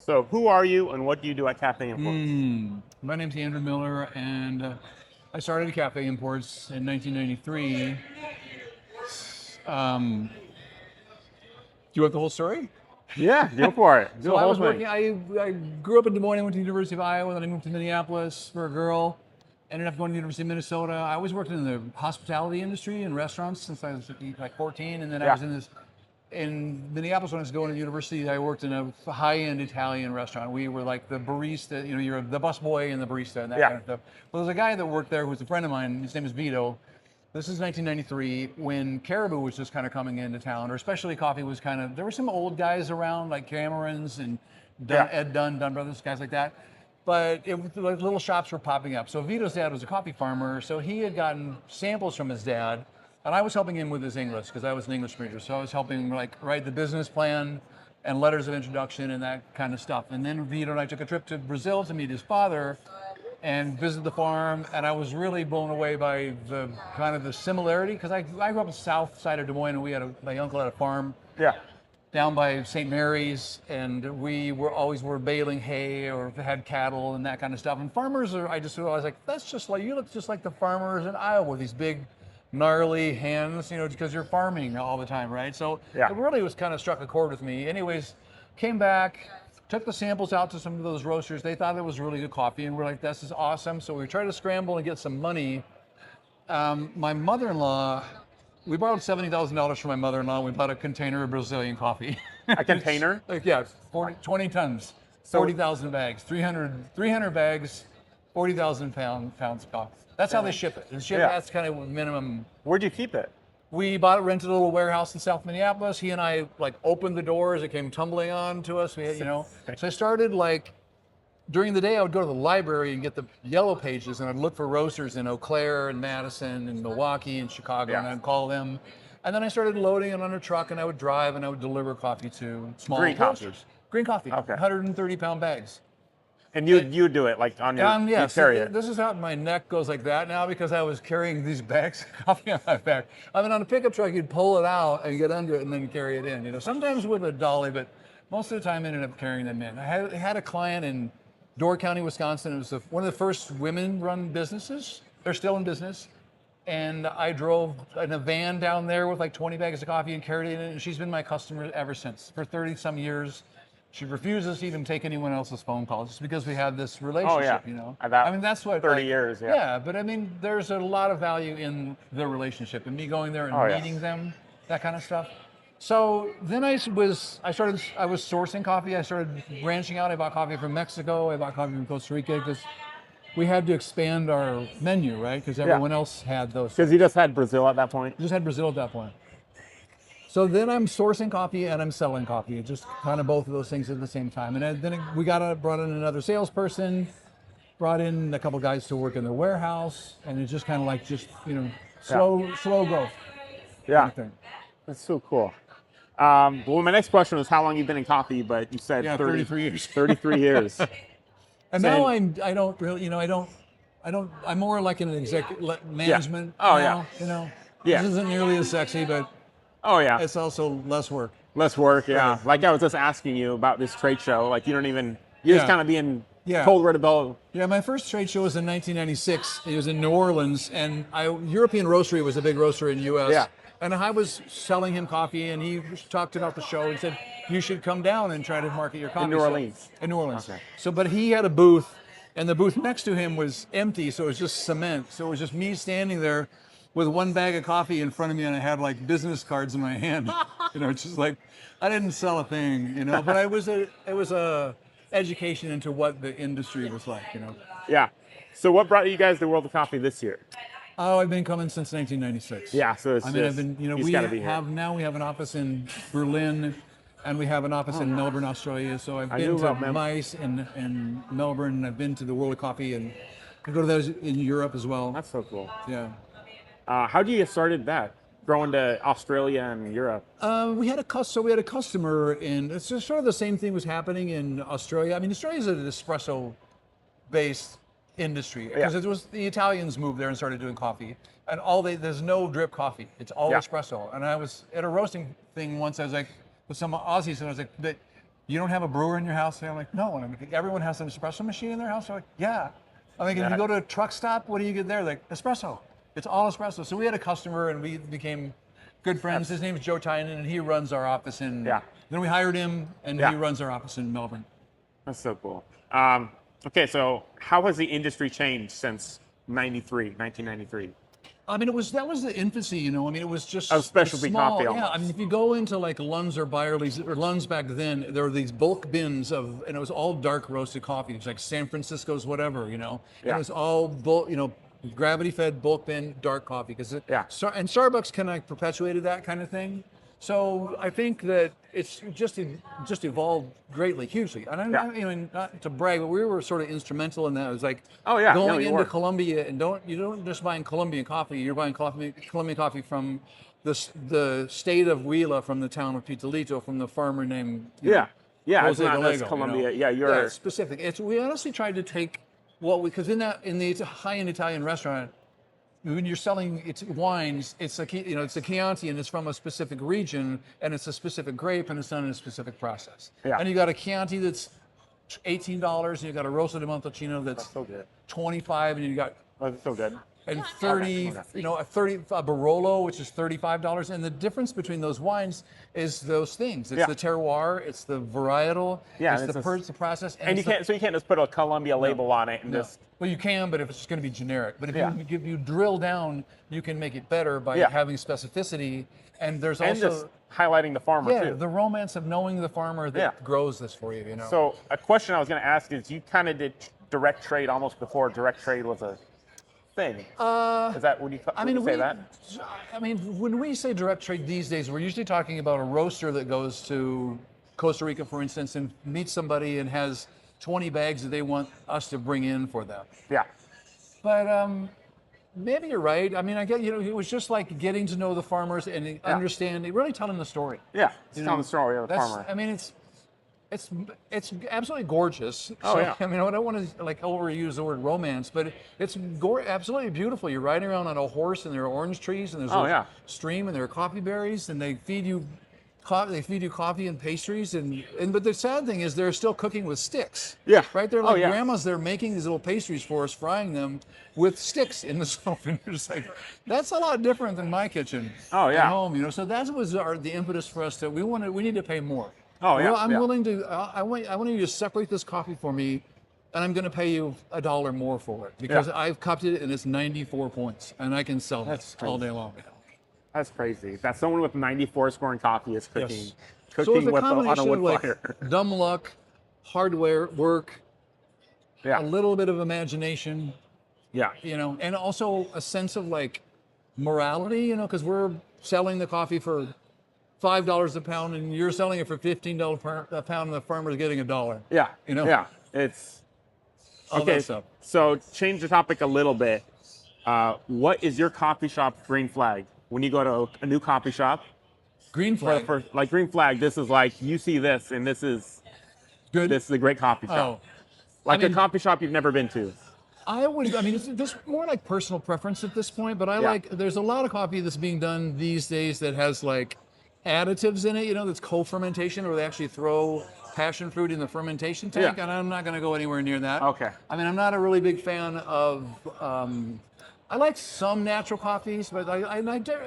So who are you and what do you do at Cafe Imports? My name's Andrew Miller, and I started at Cafe Imports in 1993. Do you want the whole story? Yeah, go for it. Do So the I whole was thing. working. I grew up in Des Moines. I went to the University of Iowa. Then I moved to Minneapolis for a girl. Ended up going to the University of Minnesota. I always worked in the hospitality industry and restaurants since I was like 14, and then I was in Minneapolis when I was going to university. I worked in a high-end Italian restaurant. We were like the barista. You know, you're the busboy and the barista and that kind of stuff. Well, there's a guy that worked there who was a friend of mine. His name is Vito. This is 1993 when Caribou was just kind of coming into town, or especially coffee was kind of, there were some old guys around like Camerons and Ed Dunn Brothers, guys like that. But it was like little shops were popping up. So Vito's dad was a coffee farmer. So he had gotten samples from his dad, and I was helping him with his English because I was an English major. So I was helping him like write the business plan and letters of introduction and that kind of stuff. And then Vito and I took a trip to Brazil to meet his father and visit the farm, and I was really blown away by the kind of the similarity, because I grew up on the south side of Des Moines, and my uncle had a farm down by St. Mary's, and we were baling hay or had cattle and that kind of stuff. And farmers I was like, that's just like, you look just like the farmers in Iowa with these big, gnarly hands, you know, because you're farming all the time, right? So it really was kind of struck a chord with me. Anyways, came back, took the samples out to some of those roasters. They thought it was really good coffee, and we're like, this is awesome. So we tried to scramble and get some money. My mother-in-law, we borrowed $70,000 from my mother-in-law. We bought a container of Brazilian coffee. A container? 20 tons, 40,000 bags, 300 bags, 40,000 pounds of coffee. That's how they ship it. That's kind of minimum. Where'd you keep it? We rented a little warehouse in South Minneapolis. He and I like opened the doors. It came tumbling on to us. So I started like, during the day I would go to the library and get the yellow pages, and I'd look for roasters in Eau Claire and Madison and Milwaukee and Chicago, and I'd call them. And then I started loading it on a truck, and I would drive and I would deliver coffee to small roasters. Green coffee, 130-pound bags. And you do it like on your, you carry it. This is how my neck goes like that now, because I was carrying these bags of coffee on my back. I mean, on a pickup truck, you'd pull it out and get under it and then carry it in. You know, sometimes with a dolly, but most of the time I ended up carrying them in. I had a client in Door County, Wisconsin. It was one of the first women-run businesses. They're still in business. And I drove in a van down there with like 20 bags of coffee and carried it in, and she's been my customer ever since, for 30-some years. She refuses to even take anyone else's phone calls just because we have this relationship, you know. I mean, that's what 30 years, Yeah, but I mean, there's a lot of value in the relationship and me going there and meeting them, that kind of stuff. So then I was sourcing coffee. I started branching out. I bought coffee from Mexico. I bought coffee from Costa Rica, because we had to expand our menu, right? Because everyone else had those. Because you just had Brazil at that point? Just had Brazil at that point. So then I'm sourcing coffee and I'm selling coffee. Just kind of both of those things at the same time. And then we brought in another salesperson, brought in a couple guys to work in the warehouse, and it's just kind of like slow growth. Yeah, kind of thing. That's so cool. Well, my next question was how long you've been in coffee, but you said 33 years. 33 years. And now I don't really, you know, I'm more like an executive management. You know. This isn't nearly as sexy, but it's also less work. Less work, Right. Like I was just asking you about this trade show. Like you're just kind of being told where to go. Yeah, my first trade show was in 1996. It was in New Orleans, and European Roastery was a big roaster in the U.S. Yeah. And I was selling him coffee, and he talked about the show and said, you should come down and try to market your coffee. In New Orleans? In New Orleans. Okay. So, but he had a booth, and the booth next to him was empty, so it was just cement. So it was just me standing there with one bag of coffee in front of me, and I had like business cards in my hand. You know, it's just like, I didn't sell a thing, you know, but it was a education into what the industry was like, you know. Yeah. So what brought you guys to World of Coffee this year? Oh, I've been coming since 1996. Yeah, so it's I've been, you know, we have an office in Berlin, and we have an office in Melbourne, Australia. So I've been to MICE and Melbourne, and I've been to the World of Coffee, and I go to those in Europe as well. That's so cool. Yeah. How did you get started that? Growing to Australia and Europe? We had a customer, and it's just sort of the same thing was happening in Australia. I mean, Australia is an espresso-based industry, because it was the Italians moved there and started doing coffee, and there's no drip coffee. It's all espresso. And I was at a roasting thing once. I was like with some Aussies, and I was like, but you don't have a brewer in your house? And I'm like, no. And I'm like, everyone has an espresso machine in their house? They're like, yeah. I'm like, if you go to a truck stop, what do you get there? Like, espresso. It's all espresso. So we had a customer and we became good friends. His name is Joe Tynan, and he runs our office in. Yeah. Then we hired him, and he runs our office in Melbourne. That's so cool. Okay, so how has the industry changed since 1993? I mean, that was the infancy, you know. I mean, it was just a specialty coffee. Almost. Yeah, I mean, if you go into like Lunds or Byerly's or Lunds back then, there were these bulk bins of, and it was all dark roasted coffee. It was like San Francisco's whatever, you know. Yeah. It was all bulk, you know, gravity fed bulk bin dark coffee because and Starbucks kind of perpetuated that kind of thing. So I think that it's just evolved greatly, hugely. And I mean, not to brag, but we were sort of instrumental in that. It was like going into Colombia, and you don't just buying Colombian coffee. You're buying Colombian coffee from the state of Huila, from the town of Pitalito, from the farmer named Jose it's not Gallego, Colombia. You know? You're specific. We honestly tried to take because in the high-end Italian restaurant, when you're selling wines, it's a Chianti, and it's from a specific region, and it's a specific grape, and it's done in a specific process. Yeah. And you got a Chianti that's $18, and you got a Rosso di Montalcino that's so good. $25, and you got that's so good. And 30, a Barolo, which is $35. And the difference between those wines is those things. It's the terroir, it's the varietal, it's the process. And you can't just put a Colombia label on it and just. Well, you can, but if it's just going to be generic. But if you drill down, you can make it better by having specificity. And there's also just highlighting the farmer too. The romance of knowing the farmer that grows this for you. You know. So a question I was going to ask is, you kind of did direct trade almost before direct trade was a thing. Is that would you say that? I mean, when we say direct trade these days, we're usually talking about a roaster that goes to Costa Rica, for instance, and meets somebody and has 20 bags that they want us to bring in for them. Yeah. But maybe you're right. I mean, I get, it was just like getting to know the farmers and understanding, really telling the story. Yeah, telling the story of the farmer. I mean, it's absolutely gorgeous. Oh, so, yeah. I mean, I don't want to overuse the word romance, but it's absolutely beautiful. You're riding around on a horse, and there are orange trees, and there's a stream, and there are coffee berries, and they feed you coffee and pastries, but the sad thing is they're still cooking with sticks. Yeah. Right? They're like grandmas, they're making these little pastries for us, frying them with sticks in the stove. And you're just like, that's a lot different than my kitchen at home, So that was the impetus for us we need to pay more. Oh yeah. Well, I'm willing to, I want you to separate this coffee for me, and I'm going to pay you $1 more for it because I've cupped it and it's 94 points, and I can sell this all day long. That's crazy. That someone with 94 scoring coffee is cooking so it's a with on a wood of fire. Dumb luck, hard work, a little bit of imagination. Yeah. And also a sense of morality, because we're selling the coffee for $5 a pound, and you're selling it for $15 a pound, and the farmer's getting $1. Yeah. Yeah. It's okay. So change the topic a little bit. What is your coffee shop green flag? When you go to a new coffee shop, green flag. Green flag. This is you see this, and this is good. This is a great coffee shop. A coffee shop you've never been to. It's more like personal preference at this point. But there's a lot of coffee that's being done these days that has additives in it. That's co-fermentation, or they actually throw passion fruit in the fermentation tank, and I'm not going to go anywhere near that. Okay. I'm not a really big fan of. I like some natural coffees, but I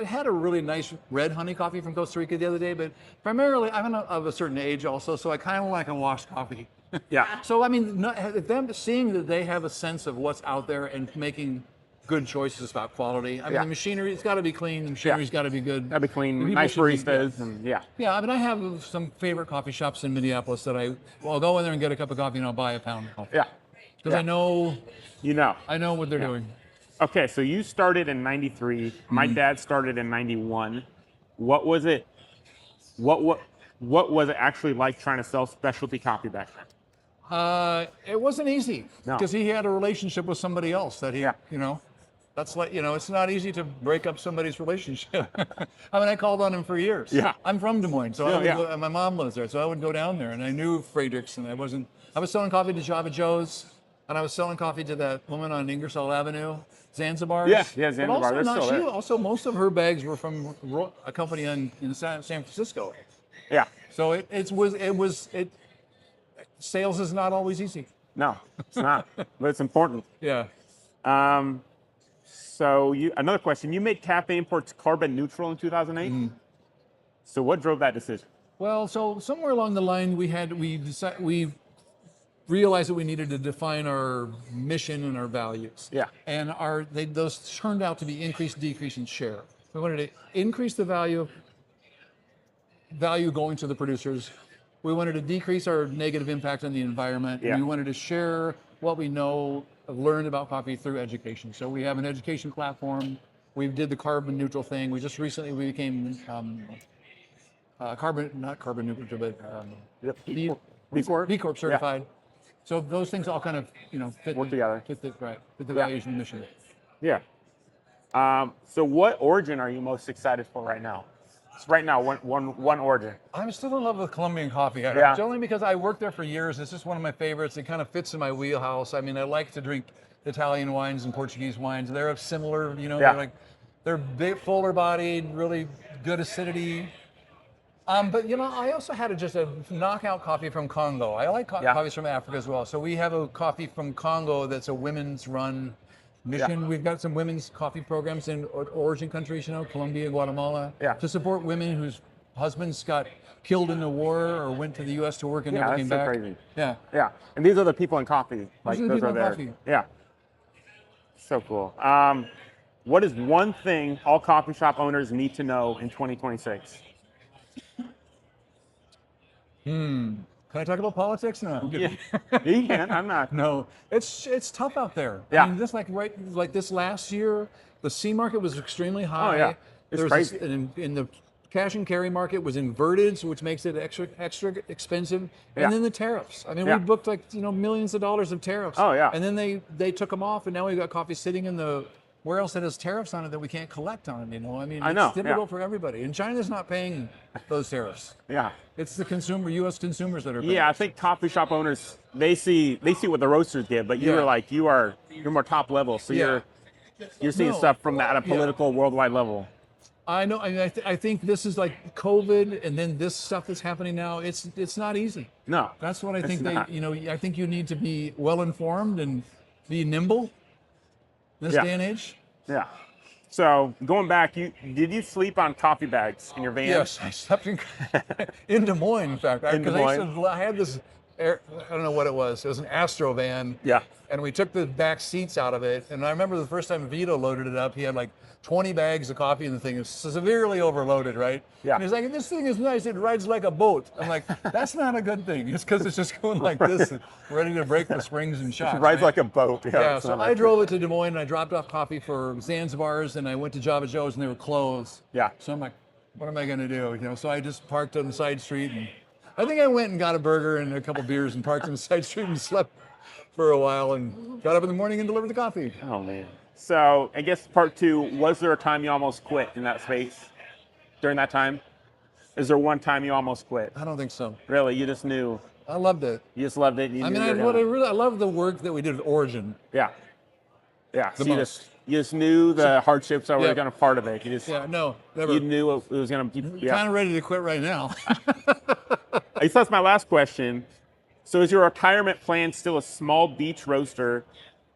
had a really nice red honey coffee from Costa Rica the other day. But primarily, I'm of a certain age also, so I kind of like a washed coffee. Yeah. So them seeing that they have a sense of what's out there and making good choices about quality. The machinery, it's got to be clean. The machinery's got to be good. Got to be clean. Nice baristas, and Yeah, I have some favorite coffee shops in Minneapolis that I'll go in there and get a cup of coffee, and I'll buy a pound of coffee. Yeah. Because I know. I know what they're doing. Okay, so you started in 93. My dad started in 91. What was it? What was it actually like trying to sell specialty coffee back then? It wasn't easy because he had a relationship with somebody else that that's it's not easy to break up somebody's relationship. I called on him for years. Yeah. I'm from Des Moines, so my mom lives there, so I would go down there, and I knew Friedrichs, and I was selling coffee to Java Joe's, and I was selling coffee to that woman on Ingersoll Avenue. Zanzibar. Yeah, Zanzibar. But also, most of her bags were from a company in San Francisco. Yeah. So it sales is not always easy. No, it's not, but it's important. Yeah. So another question, you made cafe imports carbon neutral in 2008. So what drove that decision? Well, so somewhere along the line, we realized that we needed to define our mission and our values. Yeah. And those turned out to be increase, decrease, and share. We wanted to increase the value going to the producers. We wanted to decrease our negative impact on the environment. Yeah. And we wanted to share what we know, learned about coffee through education. So we have an education platform. We did the carbon neutral thing. We just recently became not carbon neutral, but B Corp certified. Yeah. So those things all kind of fit together. Fit the values and mission. Yeah. So what origin are you most excited for right now? Right now, one origin. I'm still in love with Colombian coffee. Yeah. It's only because I worked there for years. It's just one of my favorites. It kind of fits in my wheelhouse. I mean, I like to drink Italian wines and Portuguese wines. They're similar, they're big, fuller bodied, really good acidity. But I also had just a knockout coffee from Congo. I like coffees from Africa as well. So we have a coffee from Congo that's a women's run mission. Yeah. We've got some women's coffee programs in origin countries, Colombia, Guatemala, to support women whose husbands got killed in the war or went to the U.S. to work and never came back. Crazy. Yeah. Yeah. And these are the people in coffee. Like those are there. Coffee. Yeah. So cool. What is one thing all coffee shop owners need to know in 2026? Can I talk about politics? No. Yeah. You can. I'm not. No, it's tough out there. Yeah. I mean, like this last year, the C market was extremely high. Oh yeah. It's crazy. In the cash and carry market was inverted, which makes it extra expensive. And then the tariffs. I mean, we booked millions of dollars of tariffs. Oh yeah. And then they took them off, and now we've got coffee sitting in the warehouse that has tariffs on it that we can't collect on. I mean, it's difficult for everybody. And China's not paying those tariffs. Yeah. It's the U.S. consumers that are paying. Yeah, I think coffee shop owners they see what the roasters get, but you're more top level, so you're seeing stuff from at a political worldwide level. I know. I mean, I think this is like COVID, and then this stuff that's happening now. It's not easy. No, that's what I think. I think you need to be well informed and be nimble in this day and age. Yeah. So going back, did you sleep on coffee bags in your van? Yes, I slept in Des Moines. In fact, I had this. I don't know what it was. It was an Astro van. Yeah. And we took the back seats out of it. And I remember the first time Vito loaded it up, he had like 20 bags of coffee in the thing. It was severely overloaded, right? Yeah. And he's like, this thing is nice. It rides like a boat. I'm like, that's not a good thing. It's because it's just going like this, and ready to break the springs and shocks. It rides like a boat. Yeah. So I drove it to Des Moines, and I dropped off coffee for Zanzibar's, and I went to Java Joe's, and they were closed. Yeah. So I'm like, what am I going to do? So I just parked on the side street, and I think I went and got a burger and a couple beers and parked on the side street and slept for a while and got up in the morning and delivered the coffee. Oh, man. So I guess part two, was there a time you almost quit in that space during that time? Is there one time you almost quit? I don't think so. Really? You just knew? I loved it. You just loved it? I love the work that we did at Origin. Yeah. Yeah. The so most. You just knew the hardships that were going to part of it. You just, no, never. You knew it was going to be. Kind of ready to quit right now. I guess that's my last question. So is your retirement plan still a small beach roaster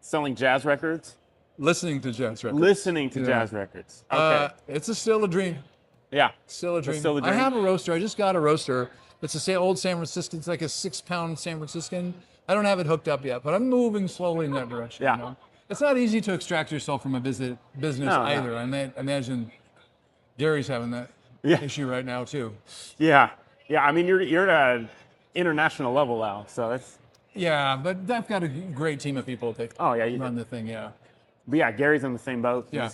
selling jazz records? Listening to jazz records. Listening to jazz records. Okay. It's still a dream. Yeah. Still a dream. Still a dream. I have a roaster. I just got a roaster. It's a old San Franciscan. It's like a 6-pound San Franciscan. I don't have it hooked up yet, but I'm moving slowly in that direction. Yeah. It's not easy to extract yourself from a business either. No. I imagine Gary's having that issue right now too. Yeah. Yeah. I mean, you're at an international level now, so that's. Yeah, but I've got a great team of people that run the thing. Yeah. But yeah, Gary's in the same boat. Yeah.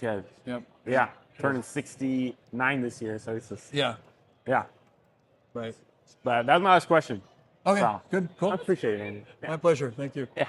Yep. Yeah. Turning 69 this year, so it's just. Yeah. Yeah. Right. But that's my last question. Okay. So, good. Cool. I appreciate it, Andy. Yeah. My pleasure. Thank you. Yeah.